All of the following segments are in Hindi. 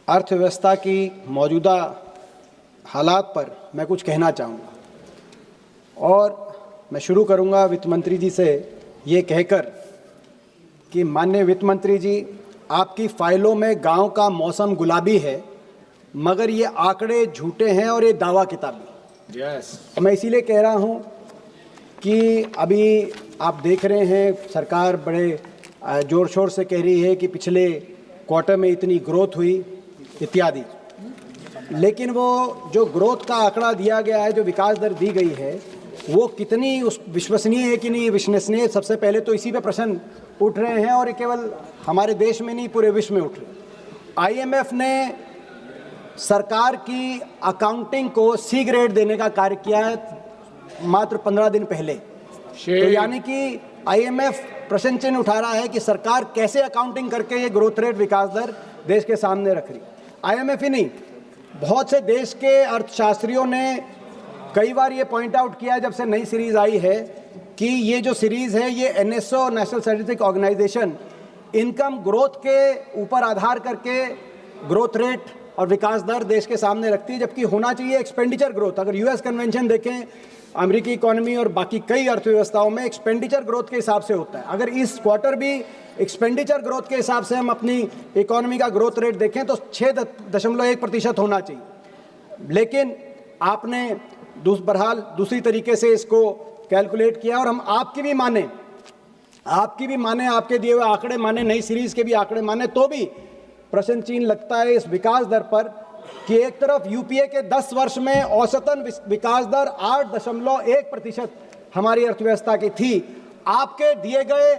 अर्थव्यवस्था की मौजूदा हालात पर मैं कुछ कहना चाहूँगा और मैं शुरू करूँगा वित्त मंत्री जी से ये कहकर कि माननीय वित्त मंत्री जी, आपकी फाइलों में गांव का मौसम गुलाबी है, मगर ये आंकड़े झूठे हैं और ये दावा किताबी। मैं इसीलिए कह रहा हूँ कि अभी आप देख रहे हैं सरकार बड़े ज़ोर शोर से कह रही है कि पिछले क्वार्टर में इतनी ग्रोथ हुई इत्यादि, लेकिन वो जो ग्रोथ का आंकड़ा दिया गया है, जो विकास दर दी गई है, वो कितनी उस विश्वसनीय है कि नहीं विश्वसनीय, सबसे पहले तो इसी पे प्रश्न उठ रहे हैं और ये केवल हमारे देश में नहीं पूरे विश्व में उठ रहे। आईएमएफ ने सरकार की अकाउंटिंग को सी ग्रेड देने का कार्य किया है मात्र 15 दिन पहले। तो यानी कि आईएमएफ प्रश्न चिन्ह उठा रहा है कि सरकार कैसे अकाउंटिंग करके ये ग्रोथ रेट विकास दर देश के सामने रख रही। आईएमएफ ही नहीं, बहुत से देश के अर्थशास्त्रियों ने कई बार ये पॉइंट आउट किया जब से नई सीरीज आई है कि ये जो सीरीज है ये NSO, national statistics organization, income growth के ऊपर आधार करके ग्रोथ रेट और विकास दर देश के सामने रखती है, जबकि होना चाहिए एक्सपेंडिचर ग्रोथ। अगर यूएस कन्वेंशन देखें, अमेरिकी इकोनॉमी और बाकी कई अर्थव्यवस्थाओं में एक्सपेंडिचर ग्रोथ के हिसाब से होता है। अगर इस क्वार्टर भी एक्सपेंडिचर ग्रोथ के हिसाब से हम अपनी इकोनॉमी का ग्रोथ रेट देखें तो 6.1% होना चाहिए, लेकिन आपने बहरहाल दूसरी तरीके से इसको कैलकुलेट किया और हम आपकी भी माने, आपके दिए हुए आंकड़े माने, नई सीरीज के भी आंकड़े माने, तो भी प्रश्न चिन्ह लगता है इस विकास दर पर कि एक तरफ यूपीए के 10 वर्ष में औसतन विकास दर 8.1% हमारी अर्थव्यवस्था की थी। आपके दिए गए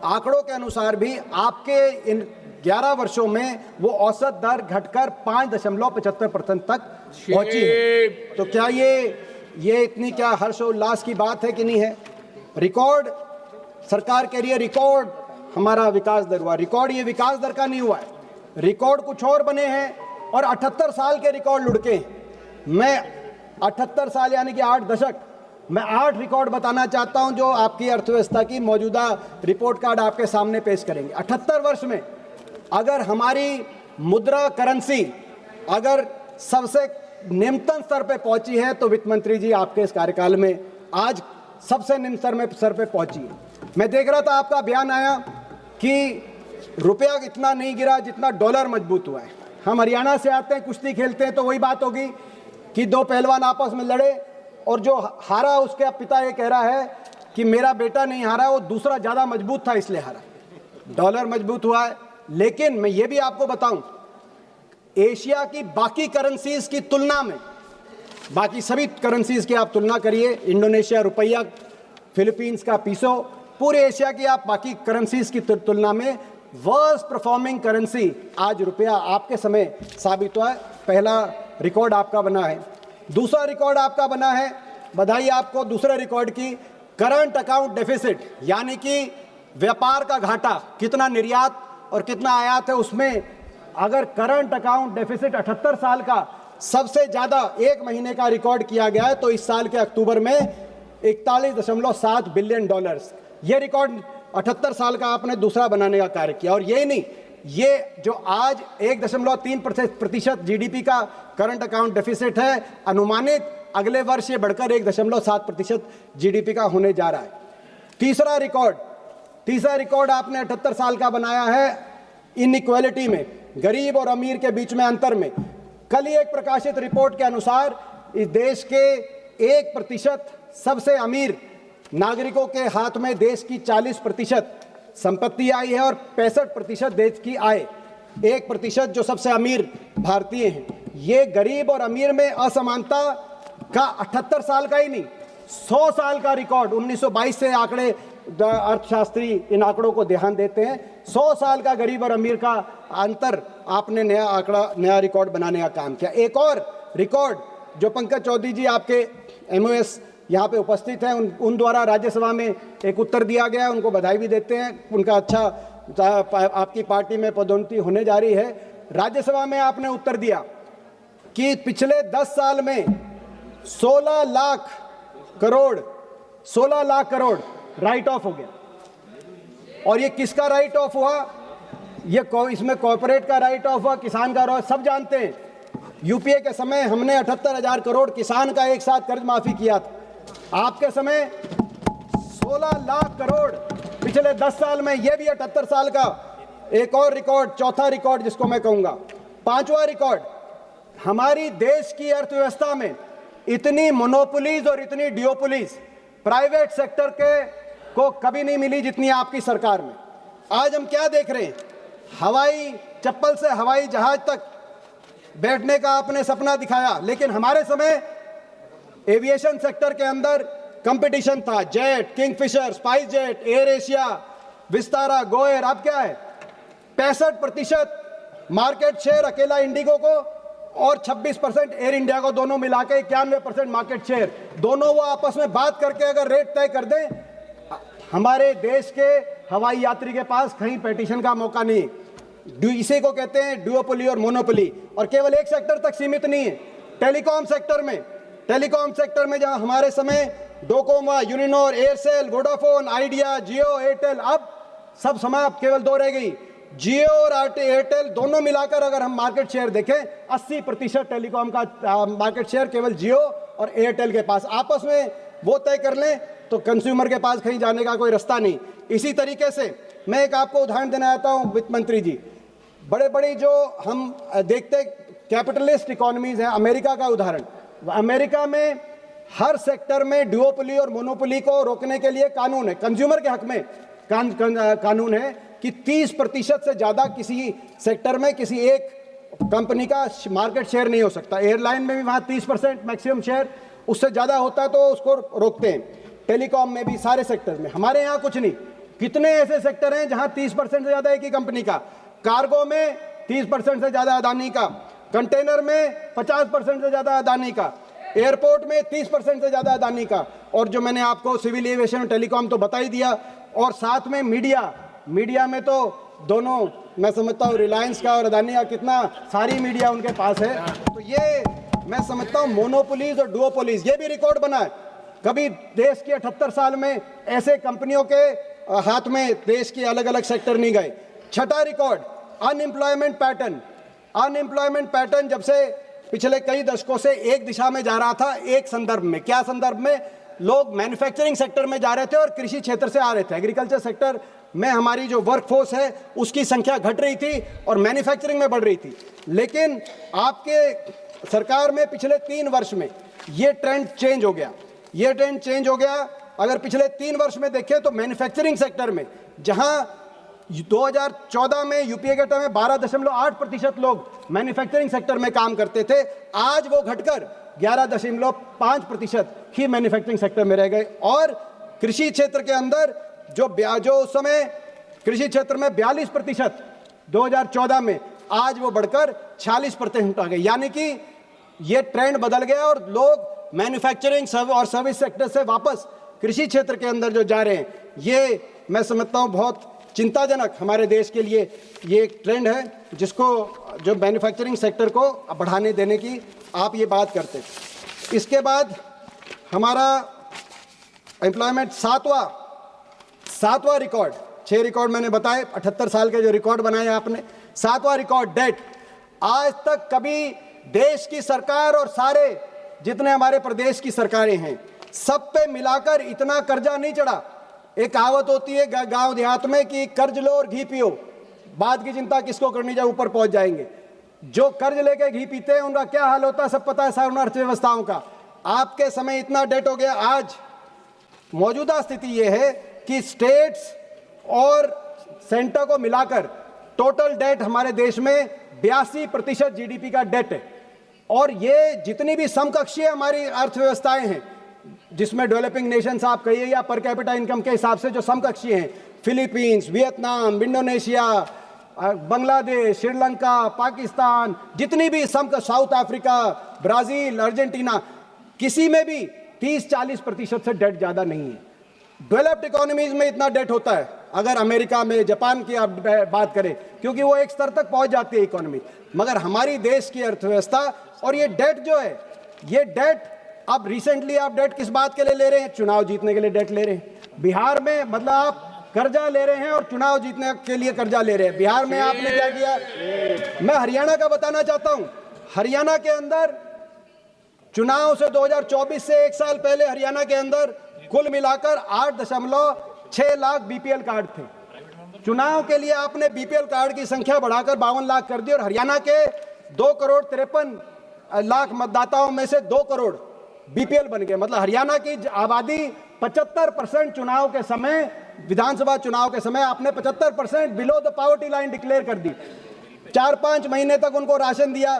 आंकड़ों के अनुसार भी आपके इन 11 वर्षों में वो औसत दर घटकर 5.75% तक पहुंची है। तो क्या ये इतनी क्या हर्षोल्लास की बात है कि नहीं है? रिकॉर्ड सरकार कह रही है रिकॉर्ड हमारा विकास दर हुआ, रिकॉर्ड ये विकास दर का नहीं हुआ है, रिकॉर्ड कुछ और बने हैं और 78 साल के रिकॉर्ड लुढ़के हैं। मैं 78 साल यानी कि 8 दशक, मैं 8 रिकॉर्ड बताना चाहता हूं जो आपकी अर्थव्यवस्था की मौजूदा रिपोर्ट कार्ड आपके सामने पेश करेंगे। 78 वर्ष में अगर हमारी मुद्रा करेंसी अगर सबसे निम्नतम स्तर पे पहुंची है तो वित्त मंत्री जी आपके इस कार्यकाल में आज सबसे निम्न स्तर पे पहुंची है। मैं देख रहा था आपका बयान आया कि रुपया इतना नहीं गिरा जितना डॉलर मजबूत हुआ है। हम हरियाणा से आते हैं, कुश्ती खेलते हैं, तो वही बात होगी कि 2 पहलवान आपस में लड़े और जो हारा उसके पिता ये कह रहा है कि मेरा बेटा नहीं हारा, वो दूसरा ज़्यादा मजबूत था इसलिए हारा। डॉलर मजबूत हुआ है, लेकिन मैं ये भी आपको बताऊं, एशिया की बाकी करेंसीज की तुलना में, बाकी सभी करेंसीज की आप तुलना करिए, इंडोनेशिया रुपया, फिलीपींस का पीसो, पूरे एशिया की आप बाकी करेंसीज की तुलना में वर्स्ट परफॉर्मिंग करेंसी आज रुपया आपके समय साबित हुआ है। पहला रिकॉर्ड आपका बना है। दूसरा रिकॉर्ड आपका बना है, बधाई आपको दूसरे रिकॉर्ड की, करंट अकाउंट डेफिसिट, यानी कि व्यापार का घाटा, कितना निर्यात और कितना आयात है, उसमें अगर करंट अकाउंट डेफिसिट 78 साल का सबसे ज़्यादा एक महीने का रिकॉर्ड किया गया है तो इस साल के अक्टूबर में 41.7 बिलियन डॉलर्स, ये रिकॉर्ड 78 साल का आपने दूसरा बनाने का कार्य किया। और यही नहीं, ये जो आज 1.3% जीडीपी का करंट अकाउंट डेफिसिट है, अनुमानित अगले वर्ष ये बढ़कर 1.7% जीडीपी का होने जा रहा है। तीसरा रिकॉर्ड आपने 78 साल का बनाया है इनइक्वालिटी में, गरीब और अमीर के बीच में अंतर में। कल ही एक प्रकाशित रिपोर्ट के अनुसार इस देश के 1% सबसे अमीर नागरिकों के हाथ में देश की 40% संपत्ति आई है और 65% देश की आय, 1% जो सबसे अमीर भारतीय हैं। ये गरीब और अमीर में असमानता का 78 साल का ही नहीं, 100 साल का रिकॉर्ड, 1922 से आंकड़े अर्थशास्त्री इन आंकड़ों को ध्यान देते हैं, 100 साल का गरीब और अमीर का अंतर आपने नया रिकॉर्ड बनाने का काम किया। एक और रिकॉर्ड जो पंकज चौधरी जी आपके एमओएस यहाँ पे उपस्थित हैं, उन द्वारा राज्यसभा में एक उत्तर दिया गया है, उनको बधाई भी देते हैं, उनका अच्छा आपकी पार्टी में पदोन्नति होने जा रही है। राज्यसभा में आपने उत्तर दिया कि पिछले 10 साल में 16 लाख करोड़ राइट ऑफ हो गया। और ये किसका राइट ऑफ हुआ? इसमें कॉर्पोरेट का राइट ऑफ, किसान का राइट, सब जानते हैं। यूपीए के समय हमने 78,000 करोड़ किसान का एक साथ कर्ज माफी किया था। आपके समय 16 लाख करोड़ पिछले 10 साल में, ये भी 78 साल का एक और रिकॉर्ड, चौथा रिकॉर्ड जिसको मैं कहूंगा। पांचवा रिकॉर्ड, हमारी देश की अर्थव्यवस्था में इतनी मोनोपोलीज और इतनी डियोपोलीज प्राइवेट सेक्टर के को कभी नहीं मिली जितनी आपकी सरकार में। आज हम क्या देख रहे हैं, हवाई चप्पल से हवाई जहाज तक बैठने का आपने सपना दिखाया, लेकिन हमारे समय एविएशन सेक्टर के अंदर कंपटीशन था। Jet, Kingfisher, spice jet, air Asia, Vistara, GoAir. अब क्या है, 65% मार्केट शेयर अकेला इंडिगो को और 26% एयर इंडिया को, दोनों मिला के 91% मार्केट शेयर। दोनों वो आपस में बात करके अगर रेट तय कर दें, हमारे देश के हवाई यात्री के पास कहीं पेटिशन का मौका नहीं। इसी को कहते हैं ड्यूओपोली और मोनोपोली। और केवल एक सेक्टर तक सीमित नहीं है, टेलीकॉम सेक्टर में जहां हमारे समय डोकोमा, यूनिनोर, एयरसेल, वोडाफोन, आइडिया, जियो, एयरटेल, अब सब समाप्त, केवल 2 रह गई। जियो और एयरटेल दोनों मिलाकर अगर हम मार्केट शेयर देखें, 80% टेलीकॉम का मार्केट शेयर केवल जियो और एयरटेल के पास। आपस में वो तय कर लें तो कंज्यूमर के पास कहीं जाने का कोई रास्ता नहीं। इसी तरीके से मैं एक आपको उदाहरण देना चाहता हूं वित्त मंत्री जी। बड़े बड़ी जो हम देखते कैपिटलिस्ट इकोनॉमीज हैं, अमेरिका का उदाहरण, अमेरिका में हर सेक्टर में ड्यूओपोली और मोनोपोली को रोकने के लिए कानून है, कंज्यूमर के हक में कानून है कि 30% से ज्यादा किसी सेक्टर में किसी एक कंपनी का मार्केट शेयर नहीं हो सकता। एयरलाइन में भी वहां 30% मैक्सिमम शेयर, उससे ज्यादा होता है तो उसको रोकते हैं। टेलीकॉम में भी, सारे सेक्टर में। हमारे यहाँ कुछ नहीं। कितने ऐसे सेक्टर हैं जहां 30% से ज्यादा एक ही कंपनी का, कार्गो में 30% से ज्यादा अदानी का, कंटेनर में 50% से ज्यादा अदानी का, एयरपोर्ट में 30% से ज्यादा अदानी का। और जो मैंने आपको सिविल एविएशन और टेलीकॉम तो बता ही दिया। और साथ में मीडिया में तो दोनों, मैं समझता हूँ रिलायंस का और अदानी का कितना सारी मीडिया उनके पास है। तो ये मैं समझता हूँ मोनोपोलीज और डुओपोलीज, ये भी रिकॉर्ड बना है। कभी देश के 78 साल में ऐसे कंपनियों के हाथ में देश के अलग अलग सेक्टर नहीं गए। छठा रिकॉर्ड, अनएम्प्लॉयमेंट पैटर्न जब से पिछले कई दशकों से एक दिशा में जा रहा था, एक संदर्भ में। क्या संदर्भ में? लोग मैन्युफैक्चरिंग सेक्टर में जा रहे थे और कृषि क्षेत्र से आ रहे थे। एग्रीकल्चर सेक्टर में हमारी जो वर्कफोर्स है उसकी संख्या घट रही थी और मैन्युफैक्चरिंग में बढ़ रही थी। लेकिन आपके सरकार में पिछले 3 वर्ष में ये ट्रेंड चेंज हो गया। अगर पिछले 3 वर्ष में देखें तो मैन्युफैक्चरिंग सेक्टर में, जहां 2014 में यूपीए के टाइम में 12.8% लोग मैन्युफैक्चरिंग सेक्टर में काम करते थे, आज वो घटकर 11.5% ही मैन्युफैक्चरिंग सेक्टर में रह गए। और कृषि क्षेत्र के अंदर जो उस समय कृषि क्षेत्र में 42% 2014 में, आज वो बढ़कर 46% आ गए। यानी कि ये ट्रेंड बदल गया और लोग मैन्युफैक्चरिंग और सर्विस सेक्टर से वापस कृषि क्षेत्र के अंदर जो जा रहे हैं, ये मैं समझता हूँ बहुत चिंताजनक हमारे देश के लिए ये एक ट्रेंड है, जिसको जो मैन्युफैक्चरिंग सेक्टर को बढ़ाने देने की आप ये बात करते हैं। इसके बाद हमारा एम्प्लॉयमेंट सातवां रिकॉर्ड, 6 रिकॉर्ड मैंने बताए, 78 साल के जो रिकॉर्ड बनाए आपने। 7वां रिकॉर्ड, डेट। आज तक कभी देश की सरकार और सारे जितने हमारे प्रदेश की सरकारें हैं, सब पे मिलाकर इतना कर्जा नहीं चढ़ा। एक कहावत होती है गांव देहात में कि कर्ज लो और घी पियो, बाद की चिंता किसको करनी, जब ऊपर पहुंच जाएंगे। जो कर्ज लेके घी पीते हैं उनका क्या हाल होता है सब पता है, सारी अर्थव्यवस्थाओं का। आपके समय इतना डेट हो गया। आज मौजूदा स्थिति यह है कि स्टेट्स और सेंटर को मिलाकर टोटल डेट हमारे देश में 82% जीडीपी का डेट है। और ये जितनी भी समकक्षीय हमारी अर्थव्यवस्थाएं हैं, जिसमें डेवलपिंग नेशंस आप कहिए या पर कैपिटा इनकम के हिसाब से जो समकक्षीय हैं, Philippines, Vietnam, Indonesia, Bangladesh, Sri Lanka, Pakistan, जितनी भी साउथ अफ्रीका, ब्राजील, अर्जेंटीना, किसी में भी 30-40% से डेट ज़्यादा नहीं है। डेवलप्ड इकोनॉमीज में इतना डेट होता है, अगर अमेरिका में, जापान की आप बात करें, क्योंकि वो एक स्तर तक पहुंच जाती है इकोनॉमी। मगर हमारी देश की अर्थव्यवस्था और ये डेट जो है, ये डेट अब रिसेंटली आप डेट किस बात के लिए ले रहे हैं? चुनाव जीतने के लिए डेट ले रहे हैं। बिहार में मतलब आप कर्जा ले रहे हैं और चुनाव जीतने के लिए कर्जा ले रहे हैं। बिहार में आपने क्या किया? मैं हरियाणा का बताना चाहता हूं। हरियाणा के अंदर चुनाव से 2024 से एक साल पहले हरियाणा के अंदर कुल मिलाकर 8.6 लाख बीपीएल कार्ड थे। चुनाव के लिए आपने बीपीएल कार्ड की संख्या बढ़ाकर 52 लाख कर दी और हरियाणा के 2,53,00,000 मतदाताओं में से 2 करोड़ बीपीएल बन गए। मतलब हरियाणा की आबादी 75% चुनाव के समय, विधानसभा चुनाव के समय आपने 75% below the poverty line declare कर दी। 4-5 महीने तक उनको राशन दिया,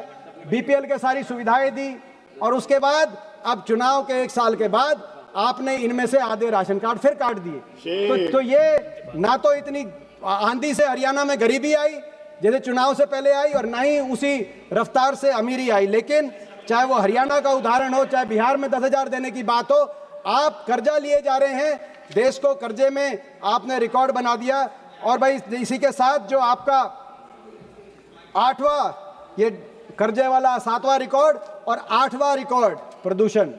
बीपीएल के सारी सुविधाएं दी और उसके बाद अब चुनाव के 1 साल के बाद आपने इनमें से आधे राशन कार्ड फिर काट दिए। तो ये ना तो इतनी आंधी से हरियाणा में गरीबी आई जैसे चुनाव से पहले आई और ना ही उसी रफ्तार से अमीरी आई। लेकिन चाहे वो हरियाणा का उदाहरण हो, चाहे बिहार में 10,000 देने की बात हो, आप कर्जा लिए जा रहे हैं, देश को कर्जे में आपने रिकॉर्ड बना दिया। और भाई इसी के साथ जो आपका 8वां ये कर्जे वाला 7वां रिकॉर्ड और 8वां रिकॉर्ड प्रदूषण।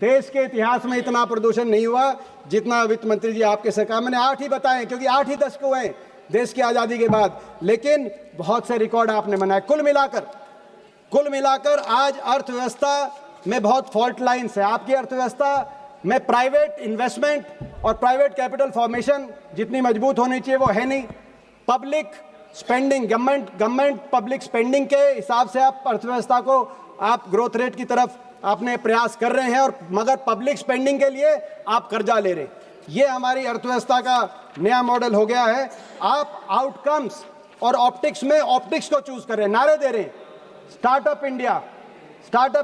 देश के इतिहास में इतना प्रदूषण नहीं हुआ जितना वित्त मंत्री जी आपके सरकार, मैंने 8 ही बताए क्योंकि 8 ही दशक हुए हैं देश की आज़ादी के बाद, लेकिन बहुत से रिकॉर्ड आपने बनाए। कुल मिलाकर आज अर्थव्यवस्था में बहुत फॉल्ट लाइन्स है। आपकी अर्थव्यवस्था में प्राइवेट इन्वेस्टमेंट और प्राइवेट कैपिटल फॉर्मेशन जितनी मजबूत होनी चाहिए वो है नहीं। Public spending, government public spending के हिसाब से आप अर्थव्यवस्था को आप ग्रोथ रेट की तरफ आपने प्रयास कर रहे हैं और मगर पब्लिक स्पेंडिंग के लिए आप कर्जा ले रहे हैं। ये हमारी अर्थव्यवस्था का नया मॉडल हो गया है। आप आउटकम्स और ऑप्टिक्स में ऑप्टिक्स को चूज कर रहे हैं, नारे दे रहे हैं। स्टार्टअप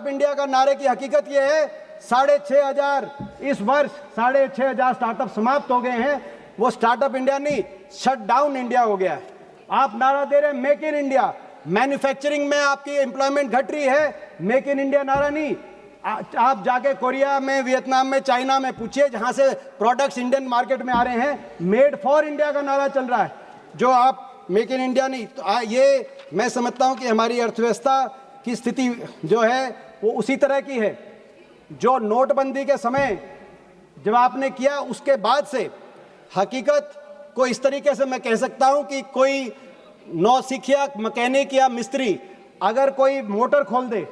इंडिया का नारे की हकीकत यह है 6,500 इस वर्ष 6,500 स्टार्टअप समाप्त हो गए हैं। वो स्टार्टअप इंडिया नहीं, शट डाउन इंडिया हो गया है। आप नारा दे रहे हैं मेक इन इंडिया, मैन्युफैक्चरिंग में आपकी एम्प्लॉयमेंट घट रही है, मेक इन इंडिया नारा नहीं। आप जाके कोरिया में, वियतनाम में, चाइना में पूछिए जहां से प्रोडक्ट्स इंडियन मार्केट में आ रहे हैं, मेड फॉर इंडिया का नारा चल रहा है, जो आप मेक इन इंडिया नहीं। तो ये मैं समझता हूं कि हमारी अर्थव्यवस्था की स्थिति जो है वो उसी तरह की है जो नोटबंदी के समय जब आपने किया, उसके बाद से हकीकत को इस तरीके से मैं कह सकता हूं कि कोई नौसिखिया, मैकेनिक या मिस्त्री अगर कोई मोटर खोल दे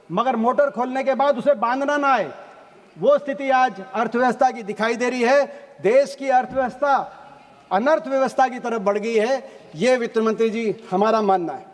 मगर मोटर खोलने के बाद उसे बांधना ना आए, वो स्थिति आज अर्थव्यवस्था की दिखाई दे रही है। देश की अर्थव्यवस्था अनर्थ व्यवस्था की तरफ बढ़ गई है, ये वित्त मंत्री जी हमारा मानना है।